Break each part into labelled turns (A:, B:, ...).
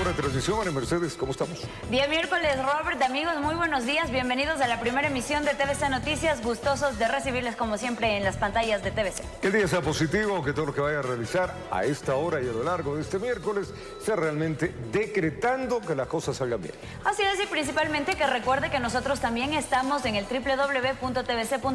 A: hora de transmisión. María Mercedes, ¿cómo estamos?
B: Día miércoles, Robert, amigos, muy buenos días. Bienvenidos a la primera emisión de TVC Noticias. Gustosos de recibirles como siempre en las pantallas de TVC.
A: Que el día sea positivo, que todo lo que vaya a realizar a esta hora y a lo largo de este miércoles sea realmente decretando que las cosas salgan bien.
B: Así es, y principalmente que recuerde que nosotros también estamos en el www.tvc.com.es.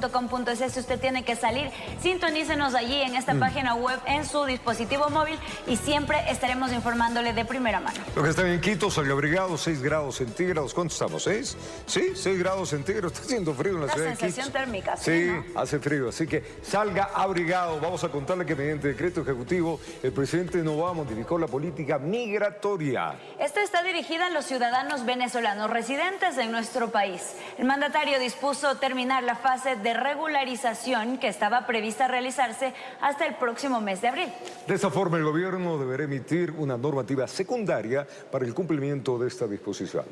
B: Si usted tiene que salir, sintonícenos allí en esta página web en su dispositivo móvil y siempre estaremos informándole de primera mano.
A: Lo que está bien en Quito, salga abrigado, 6 grados centígrados. ¿Cuánto estamos? ¿6? Sí, 6 grados centígrados. Está haciendo frío en la ciudad de Quito.
B: La sensación térmica.
A: Sí,
B: ¿no?
A: hace frío. Así que salga abrigado. Vamos a contarle que mediante decreto ejecutivo, el presidente Noboa modificó la política migratoria.
B: Esta está dirigida a los ciudadanos venezolanos residentes en nuestro país. El mandatario dispuso terminar la fase de regularización que estaba prevista realizarse hasta el próximo mes de abril.
A: De esta forma, el gobierno deberá emitir una normativa secundaria para el cumplimiento de esta disposición.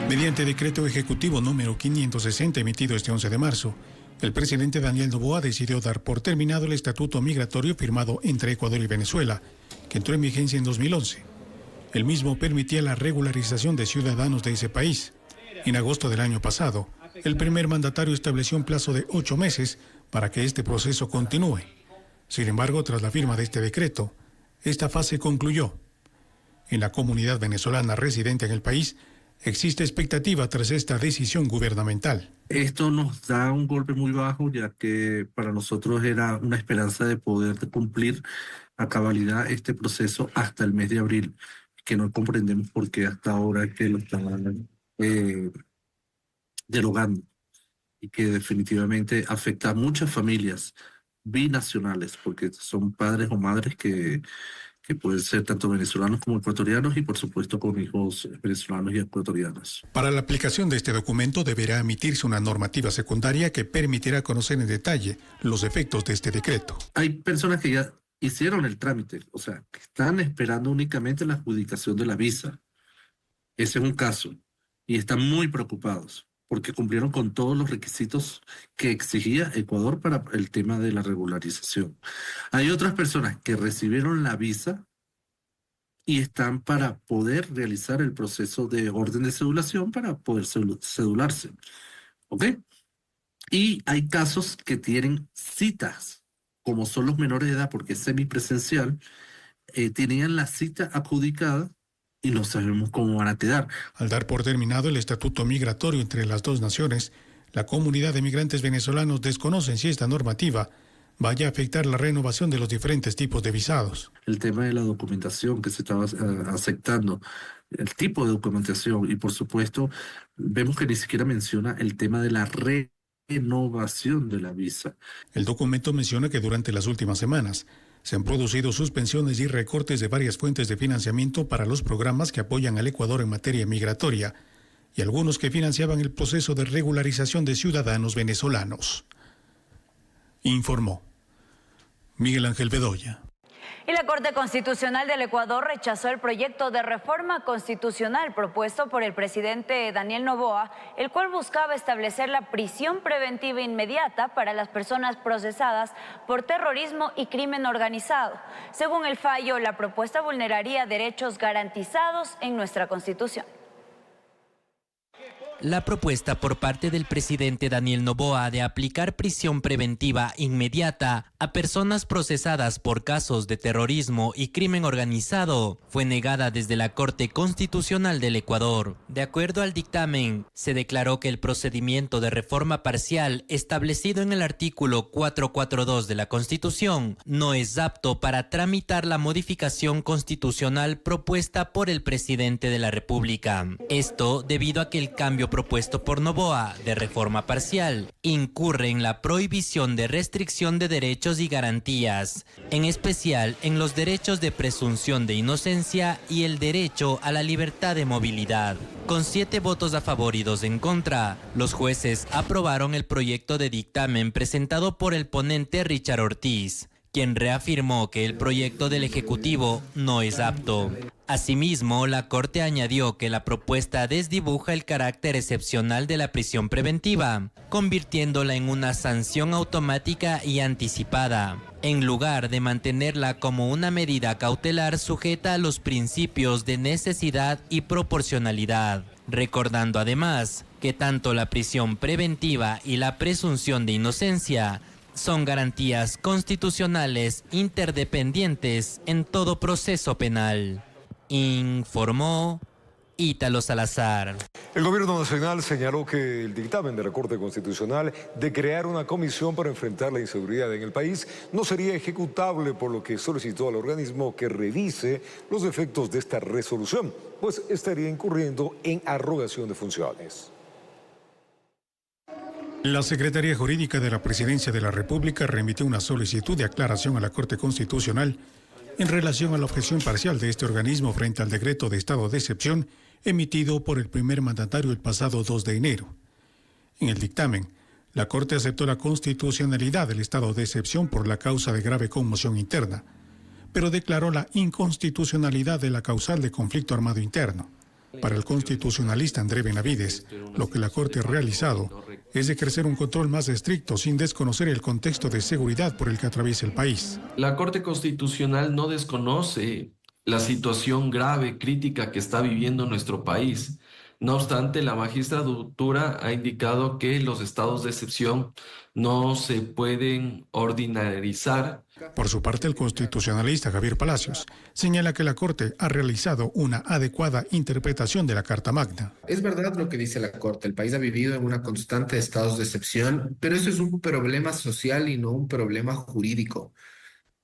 C: Mediante decreto ejecutivo número 560 emitido este 11 de marzo, el presidente Daniel Noboa decidió dar por terminado el estatuto migratorio firmado entre Ecuador y Venezuela, que entró en vigencia en 2011. El mismo permitía la regularización de ciudadanos de ese país. En agosto del año pasado, el primer mandatario estableció un plazo de 8 meses para que este proceso continúe. Sin embargo, tras la firma de este decreto, esta fase concluyó. En la comunidad venezolana residente en el país, existe expectativa tras esta decisión gubernamental.
D: Esto nos da un golpe muy bajo, ya que para nosotros era una esperanza de poder cumplir a cabalidad este proceso hasta el mes de abril, que no comprendemos por qué hasta ahora que lo están derogando, y que definitivamente afecta a muchas familias binacionales, porque son padres o madres que pueden ser tanto venezolanos como ecuatorianos y por supuesto con hijos venezolanos y ecuatorianos.
C: Para la aplicación de este documento deberá emitirse una normativa secundaria que permitirá conocer en detalle los efectos de este decreto.
D: Hay personas que ya hicieron el trámite, o sea, que están esperando únicamente la adjudicación de la visa. Ese es un caso y están muy preocupados porque cumplieron con todos los requisitos que exigía Ecuador para el tema de la regularización. Hay otras personas que recibieron la visa y están para poder realizar el proceso de orden de cedulación para poder cedularse. ¿Ok? Y hay casos que tienen citas, como son los menores de edad, porque es semipresencial, tenían la cita adjudicada y no sabemos cómo van a quedar.
C: Al dar por terminado el estatuto migratorio entre las dos naciones, la comunidad de migrantes venezolanos desconocen si esta normativa vaya a afectar la renovación de los diferentes tipos de visados.
D: El tema de la documentación que se estaba aceptando, el tipo de documentación y por supuesto vemos que ni siquiera menciona el tema de la renovación de la visa.
C: El documento menciona que durante las últimas semanas se han producido suspensiones y recortes de varias fuentes de financiamiento para los programas que apoyan al Ecuador en materia migratoria y algunos que financiaban el proceso de regularización de ciudadanos venezolanos. Informó Miguel Ángel Bedoya.
B: Y la Corte Constitucional del Ecuador rechazó el proyecto de reforma constitucional propuesto por el presidente Daniel Noboa, el cual buscaba establecer la prisión preventiva inmediata para las personas procesadas por terrorismo y crimen organizado. Según el fallo, la propuesta vulneraría derechos garantizados en nuestra Constitución.
E: La propuesta por parte del presidente Daniel Noboa de aplicar prisión preventiva inmediata a personas procesadas por casos de terrorismo y crimen organizado fue negada desde la Corte Constitucional del Ecuador. De acuerdo al dictamen, se declaró que el procedimiento de reforma parcial establecido en el artículo 442 de la Constitución no es apto para tramitar la modificación constitucional propuesta por el presidente de la República. Esto debido a que el cambio propuesto por Noboa de reforma parcial incurre en la prohibición de restricción de derechos y garantías, en especial en los derechos de presunción de inocencia y el derecho a la libertad de movilidad. Con 7 votos a favor y 2 en contra, los jueces aprobaron el proyecto de dictamen presentado por el ponente Richard Ortiz, quien reafirmó que el proyecto del Ejecutivo no es apto. Asimismo, la Corte añadió que la propuesta desdibuja el carácter excepcional de la prisión preventiva, convirtiéndola en una sanción automática y anticipada, en lugar de mantenerla como una medida cautelar sujeta a los principios de necesidad y proporcionalidad, recordando además que tanto la prisión preventiva y la presunción de inocencia son garantías constitucionales interdependientes en todo proceso penal. Informó Ítalo Salazar.
A: El gobierno nacional señaló que el dictamen de la Corte Constitucional de crear una comisión para enfrentar la inseguridad en el país no sería ejecutable, por lo que solicitó al organismo que revise los efectos de esta resolución, pues estaría incurriendo en arrogación de funciones.
C: La Secretaría Jurídica de la Presidencia de la República remitió una solicitud de aclaración a la Corte Constitucional en relación a la objeción parcial de este organismo frente al decreto de estado de excepción emitido por el primer mandatario el pasado 2 de enero. En el dictamen, la Corte aceptó la constitucionalidad del estado de excepción por la causa de grave conmoción interna, pero declaró la inconstitucionalidad de la causal de conflicto armado interno. Para el constitucionalista André Benavides, lo que la Corte ha realizado es ejercer un control más estricto sin desconocer el contexto de seguridad por el que atraviesa el país.
F: La Corte Constitucional no desconoce la situación grave, crítica que está viviendo nuestro país. No obstante, la magistratura ha indicado que los estados de excepción no se pueden ordinarizar.
C: Por su parte, el constitucionalista Javier Palacios señala que la Corte ha realizado una adecuada interpretación de la Carta Magna.
G: Es verdad lo que dice la Corte, el país ha vivido en una constante de estados de excepción, pero eso es un problema social y no un problema jurídico.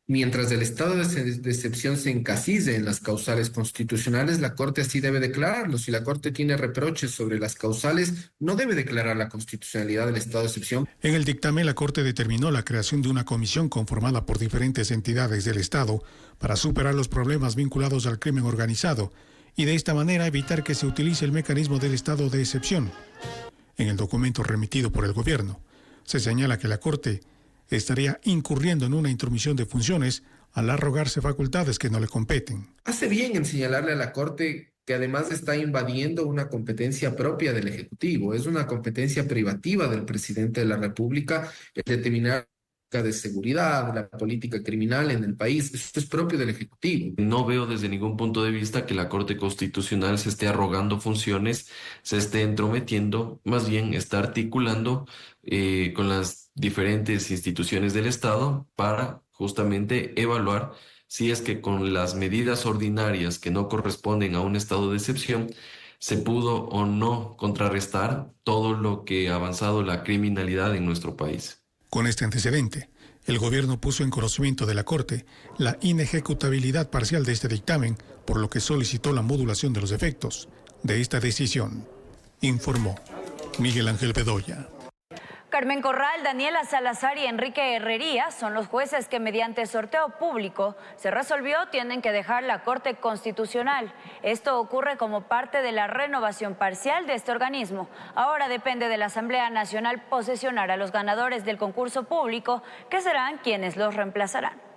G: Mientras el estado de excepción se encasille en las causales constitucionales, la Corte así debe declararlo. Si la Corte tiene reproches sobre las causales, no debe declarar la constitucionalidad del estado de excepción.
C: En el dictamen, la Corte determinó la creación de una comisión conformada por diferentes entidades del Estado para superar los problemas vinculados al crimen organizado y de esta manera evitar que se utilice el mecanismo del estado de excepción. En el documento remitido por el gobierno, se señala que la Corte estaría incurriendo en una intromisión de funciones al arrogarse facultades que no le competen.
G: Hace bien en señalarle a la Corte que además está invadiendo una competencia propia del Ejecutivo. Es una competencia privativa del presidente de la República el determinar de seguridad, la política criminal en el país. Eso es propio del Ejecutivo.
F: No veo desde ningún punto de vista que la Corte Constitucional se esté arrogando funciones, se esté entrometiendo, más bien está articulando con las diferentes instituciones del Estado para justamente evaluar si es que con las medidas ordinarias que no corresponden a un estado de excepción se pudo o no contrarrestar todo lo que ha avanzado la criminalidad en nuestro país.
C: Con este antecedente, el gobierno puso en conocimiento de la Corte la inejecutabilidad parcial de este dictamen, por lo que solicitó la modulación de los efectos de esta decisión, informó Miguel Ángel Bedoya.
B: Carmen Corral, Daniela Salazar y Enrique Herrería son los jueces que mediante sorteo público se resolvió tienen que dejar la Corte Constitucional. Esto ocurre como parte de la renovación parcial de este organismo. Ahora depende de la Asamblea Nacional posesionar a los ganadores del concurso público, que serán quienes los reemplazarán.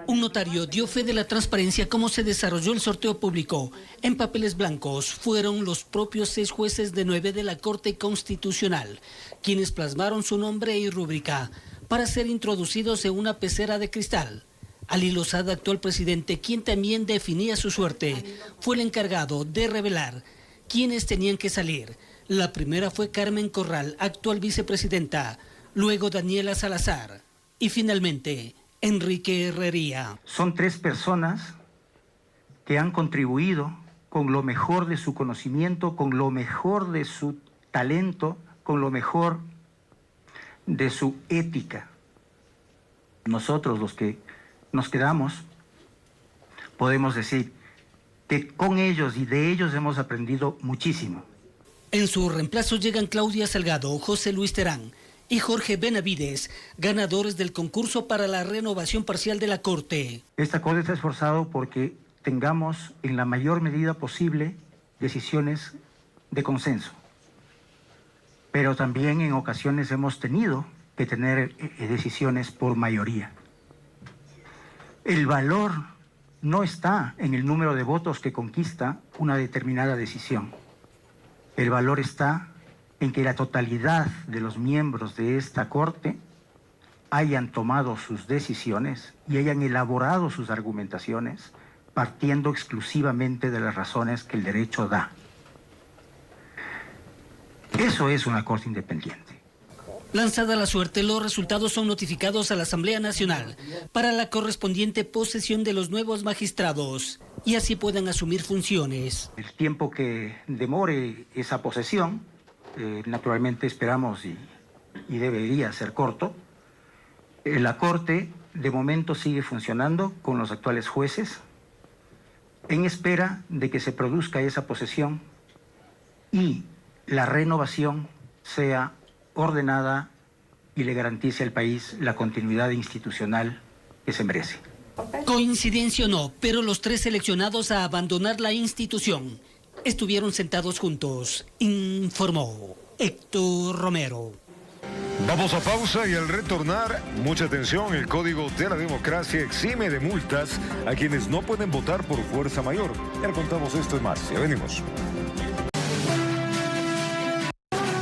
H: Un notario dio fe de la transparencia cómo se desarrolló el sorteo público. En papeles blancos fueron los propios 6 jueces de 9 de la Corte Constitucional, quienes plasmaron su nombre y rúbrica para ser introducidos en una pecera de cristal. Ali Lozada, actual presidente, quien también definía su suerte, fue el encargado de revelar quiénes tenían que salir. La primera fue Carmen Corral, actual vicepresidenta, luego Daniela Salazar y finalmente Enrique Herrería.
I: Son 3 personas que han contribuido con lo mejor de su conocimiento, con lo mejor de su talento, con lo mejor de su ética. Nosotros, los que nos quedamos, podemos decir que con ellos y de ellos hemos aprendido muchísimo.
H: En su reemplazo llegan Claudia Salgado, José Luis Terán y Jorge Benavides, ganadores del concurso para la renovación parcial de la Corte.
I: Esta Corte está esforzado porque tengamos en la mayor medida posible decisiones de consenso. Pero también en ocasiones hemos tenido que tener decisiones por mayoría. El valor no está en el número de votos que conquista una determinada decisión. El valor está en que la totalidad de los miembros de esta Corte hayan tomado sus decisiones y hayan elaborado sus argumentaciones partiendo exclusivamente de las razones que el derecho da. Eso es una Corte independiente.
H: Lanzada la suerte, los resultados son notificados a la Asamblea Nacional para la correspondiente posesión de los nuevos magistrados y así puedan asumir funciones.
I: El tiempo que demore esa posesión, naturalmente esperamos y debería ser corto. La Corte de momento sigue funcionando con los actuales jueces en espera de que se produzca esa posesión y la renovación sea ordenada y le garantice al país la continuidad institucional que se merece.
H: Coincidencia o no, pero los tres seleccionados a abandonar la institución estuvieron sentados juntos, informó Héctor Romero.
A: Vamos a pausa y al retornar, mucha atención, el Código de la Democracia exime de multas a quienes no pueden votar por fuerza mayor. Ya contamos esto y más, ya venimos.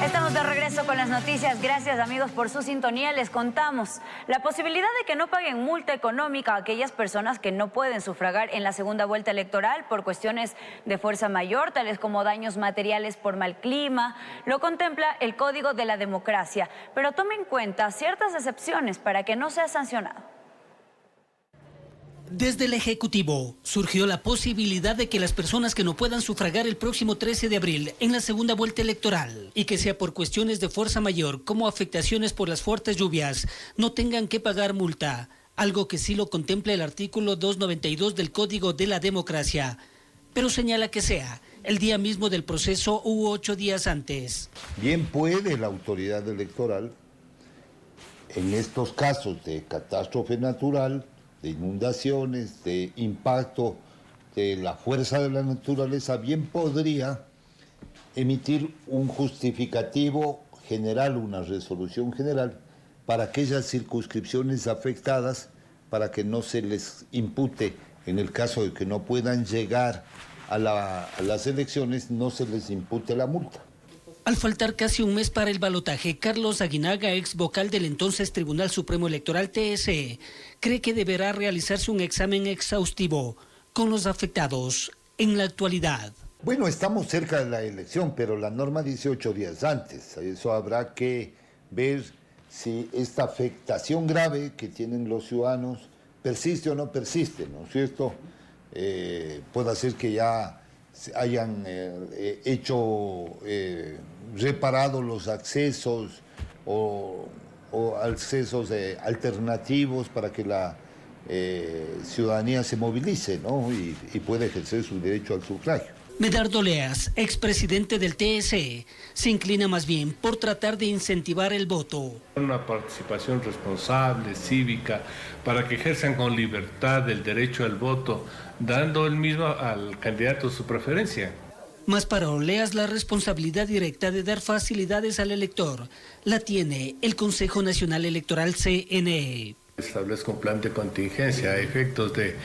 B: Estamos de regreso con las noticias. Gracias, amigos, por su sintonía. Les contamos la posibilidad de que no paguen multa económica a aquellas personas que no pueden sufragar en la segunda vuelta electoral por cuestiones de fuerza mayor, tales como daños materiales por mal clima. Lo contempla el Código de la Democracia, pero tome en cuenta ciertas excepciones para que no sea sancionado.
H: Desde el Ejecutivo surgió la posibilidad de que las personas que no puedan sufragar el próximo 13 de abril en la segunda vuelta electoral y que sea por cuestiones de fuerza mayor como afectaciones por las fuertes lluvias no tengan que pagar multa, algo que sí lo contempla el artículo 292 del Código de la Democracia, pero señala que sea el día mismo del proceso u 8 días antes.
J: Bien puede la autoridad electoral, en estos casos de catástrofe natural, de inundaciones, de impacto de la fuerza de la naturaleza, bien podría emitir un justificativo general, una resolución general para aquellas circunscripciones afectadas, para que no se les impute, en el caso de que no puedan llegar a las elecciones, no se les impute la multa.
H: Al faltar casi un mes para el balotaje, Carlos Aguinaga, ex vocal del entonces Tribunal Supremo Electoral TSE, cree que deberá realizarse un examen exhaustivo con los afectados en la actualidad.
J: Bueno, estamos cerca de la elección, pero la norma dice 8 días antes. Eso habrá que ver si esta afectación grave que tienen los ciudadanos persiste o no persiste, ¿no es cierto? Puede ser que ya hayan reparado los accesos o accesos alternativos para que la ciudadanía se movilice, ¿no? y pueda ejercer su derecho al sufragio.
H: Medardo Leas, expresidente del TSE, se inclina más bien por tratar de incentivar el voto.
K: Una participación responsable, cívica, para que ejerzan con libertad el derecho al voto, dando el mismo al candidato su preferencia.
H: Más para Oleas, la responsabilidad directa de dar facilidades al elector la tiene el Consejo Nacional Electoral CNE.
K: Establezca un plan de contingencia a efectos de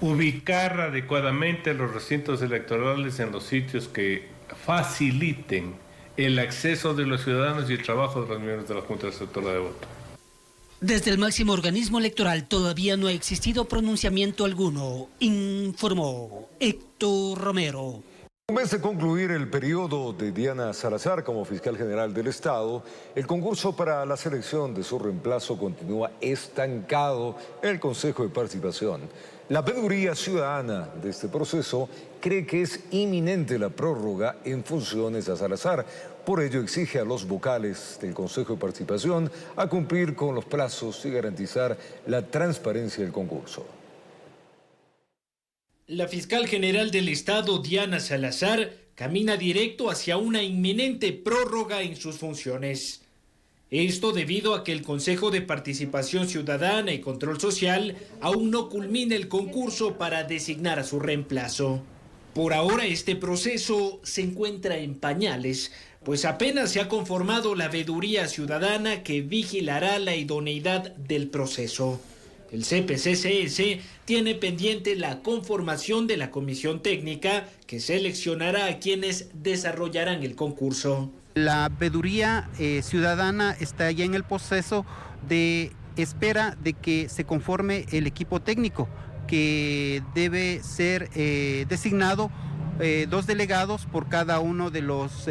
K: ubicar adecuadamente los recintos electorales en los sitios que faciliten el acceso de los ciudadanos y el trabajo de los miembros de la Junta Receptora de Voto.
H: Desde el máximo organismo electoral todavía no ha existido pronunciamiento alguno, informó Héctor Romero.
A: Un mes de concluir el periodo de Diana Salazar como fiscal general del Estado, el concurso para la selección de su reemplazo continúa estancado en el Consejo de Participación. La veeduría ciudadana de este proceso cree que es inminente la prórroga en funciones a Salazar. Por ello exige a los vocales del Consejo de Participación a cumplir con los plazos y garantizar la transparencia del concurso.
L: La fiscal general del Estado, Diana Salazar, camina directo hacia una inminente prórroga en sus funciones. Esto debido a que el Consejo de Participación Ciudadana y Control Social aún no culmina el concurso para designar a su reemplazo. Por ahora este proceso se encuentra en pañales, pues apenas se ha conformado la veeduría ciudadana que vigilará la idoneidad del proceso. El CPCCS tiene pendiente la conformación de la comisión técnica que seleccionará a quienes desarrollarán el concurso.
M: La veeduría ciudadana está ya en el proceso de espera de que se conforme el equipo técnico, que debe ser designado 2 delegados por cada uno de los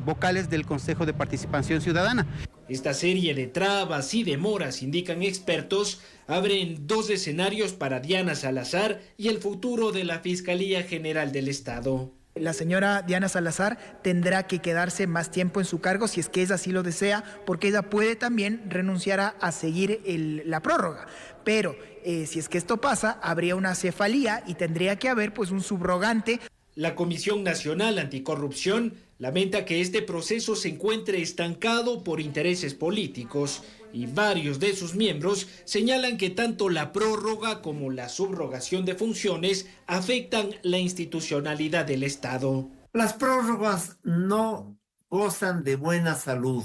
M: vocales del Consejo de Participación Ciudadana.
L: Esta serie de trabas y demoras, indican expertos, abren 2 escenarios para Diana Salazar y el futuro de la Fiscalía General del Estado.
N: La señora Diana Salazar tendrá que quedarse más tiempo en su cargo si es que ella así lo desea, porque ella puede también renunciar a seguir la prórroga. Pero si es que esto pasa, habría una cefalía y tendría que haber pues un subrogante.
L: La Comisión Nacional Anticorrupción lamenta que este proceso se encuentre estancado por intereses políticos y varios de sus miembros señalan que tanto la prórroga como la subrogación de funciones afectan la institucionalidad del Estado.
O: Las prórrogas no gozan de buena salud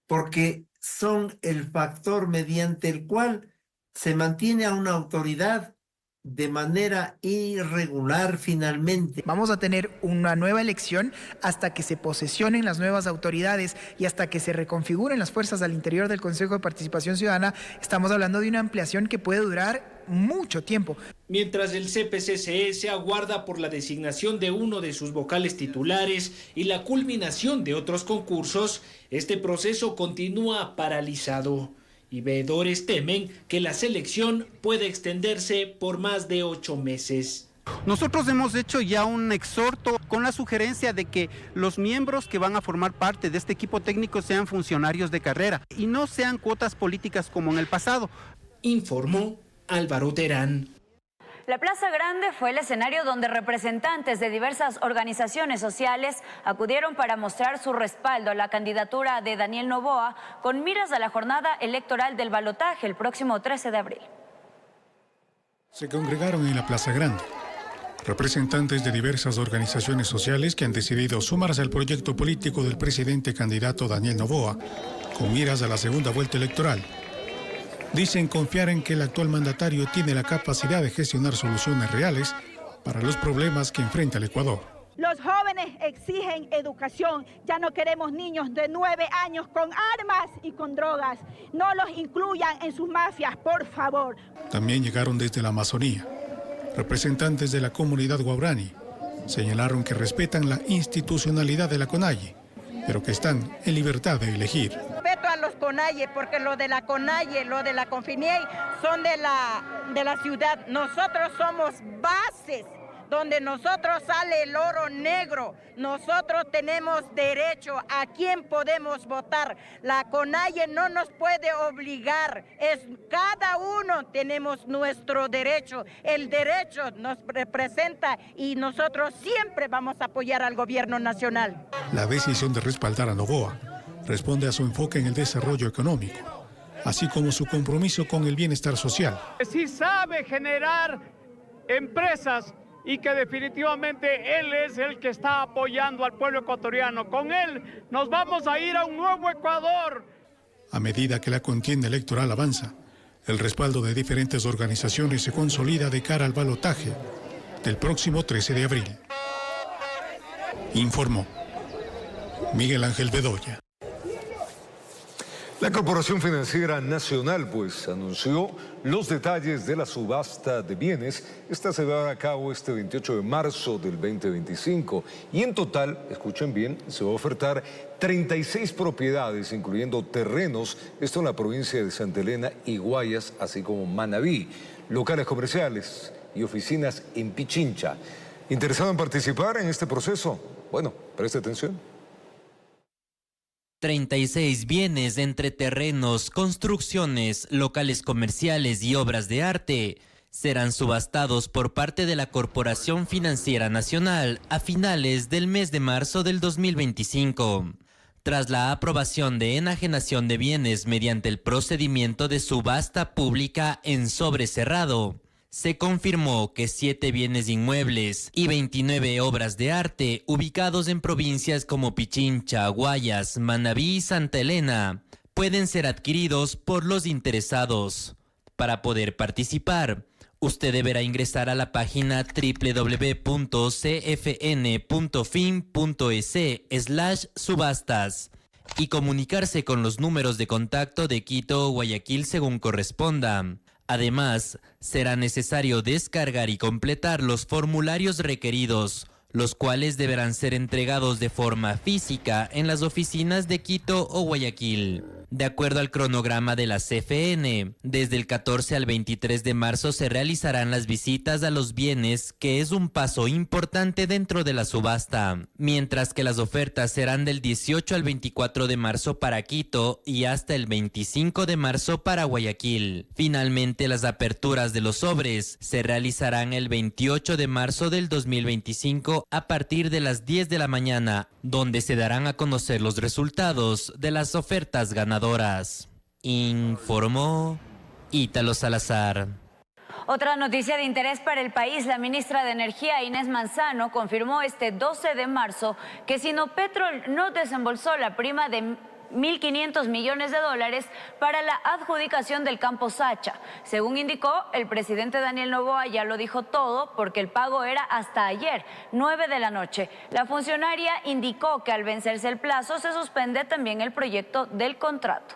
O: porque son el factor mediante el cual se mantiene a una autoridad de manera irregular finalmente.
N: Vamos a tener una nueva elección hasta que se posesionen las nuevas autoridades y hasta que se reconfiguren las fuerzas al interior del Consejo de Participación Ciudadana. Estamos hablando de una ampliación que puede durar mucho tiempo.
L: Mientras el CPCCS aguarda por la designación de uno de sus vocales titulares y la culminación de otros concursos, este proceso continúa paralizado. Y veedores temen que la selección puede extenderse por más de 8 meses.
M: Nosotros hemos hecho ya un exhorto con la sugerencia de que los miembros que van a formar parte de este equipo técnico sean funcionarios de carrera y no sean cuotas políticas como en el pasado.
L: Informó Álvaro Terán.
B: La Plaza Grande fue el escenario donde representantes de diversas organizaciones sociales acudieron para mostrar su respaldo a la candidatura de Daniel Noboa con miras a la jornada electoral del balotaje el próximo 13 de abril.
C: Se congregaron en la Plaza Grande representantes de diversas organizaciones sociales que han decidido sumarse al proyecto político del presidente candidato Daniel Noboa con miras a la segunda vuelta electoral. Dicen confiar en que el actual mandatario tiene la capacidad de gestionar soluciones reales para los problemas que enfrenta el Ecuador.
P: Los jóvenes exigen educación. Ya no queremos niños de 9 años con armas y con drogas. No los incluyan en sus mafias, por favor.
C: También llegaron desde la Amazonía. Representantes de la comunidad guaraní señalaron que respetan la institucionalidad de la CONAIE, pero que están en libertad de elegir.
P: Respeto a los CONAIE, porque lo de la CONAIE, lo de la CONFINIE son de la ciudad. Nosotros somos bases, donde nosotros sale el oro negro. Nosotros tenemos derecho a quién podemos votar. La CONAIE no nos puede obligar. Cada uno tenemos nuestro derecho. El derecho nos representa y nosotros siempre vamos a apoyar al gobierno nacional.
C: La decisión de respaldar a Noboa responde a su enfoque en el desarrollo económico, así como su compromiso con el bienestar social.
Q: Sí sabe generar empresas y que definitivamente él es el que está apoyando al pueblo ecuatoriano. Con él nos vamos a ir a un nuevo Ecuador.
C: A medida que la contienda electoral avanza, el respaldo de diferentes organizaciones se consolida de cara al balotaje del próximo 13 de abril. Informó Miguel Ángel Bedoya.
A: La Corporación Financiera Nacional, anunció los detalles de la subasta de bienes. Esta se va a cabo este 28 de marzo del 2025 y en total, escuchen bien, se va a ofertar 36 propiedades, incluyendo terrenos, esto en la provincia de Santa Elena y Guayas, así como Manabí, locales comerciales y oficinas en Pichincha. ¿Interesado en participar en este proceso? Bueno, preste atención.
E: 36 bienes entre terrenos, construcciones, locales comerciales y obras de arte serán subastados por parte de la Corporación Financiera Nacional a finales del mes de marzo del 2025. Tras la aprobación de enajenación de bienes mediante el procedimiento de subasta pública en sobre cerrado, se confirmó que 7 bienes inmuebles y 29 obras de arte ubicados en provincias como Pichincha, Guayas, Manabí y Santa Elena pueden ser adquiridos por los interesados. Para poder participar, usted deberá ingresar a la página www.cfn.fin.es/subastas y comunicarse con los números de contacto de Quito o Guayaquil según corresponda. Además, será necesario descargar y completar los formularios requeridos, los cuales deberán ser entregados de forma física en las oficinas de Quito o Guayaquil. De acuerdo al cronograma de la CFN, desde el 14 al 23 de marzo se realizarán las visitas a los bienes, que es un paso importante dentro de la subasta, mientras que las ofertas serán del 18 al 24 de marzo para Quito y hasta el 25 de marzo para Guayaquil. Finalmente, las aperturas de los sobres se realizarán el 28 de marzo del 2025 a partir de las 10 de la mañana, donde se darán a conocer los resultados de las ofertas ganadoras. Informó Ítalo Salazar.
B: Otra noticia de interés para el país: la ministra de Energía, Inés Manzano, confirmó este 12 de marzo que Sinopetrol no desembolsó la prima de $1.500 millones para la adjudicación del campo Sacha. Según indicó, el presidente Daniel Noboa ya lo dijo todo porque el pago era hasta ayer, 9 de la noche. La funcionaria indicó que al vencerse el plazo se suspende también el proyecto del contrato.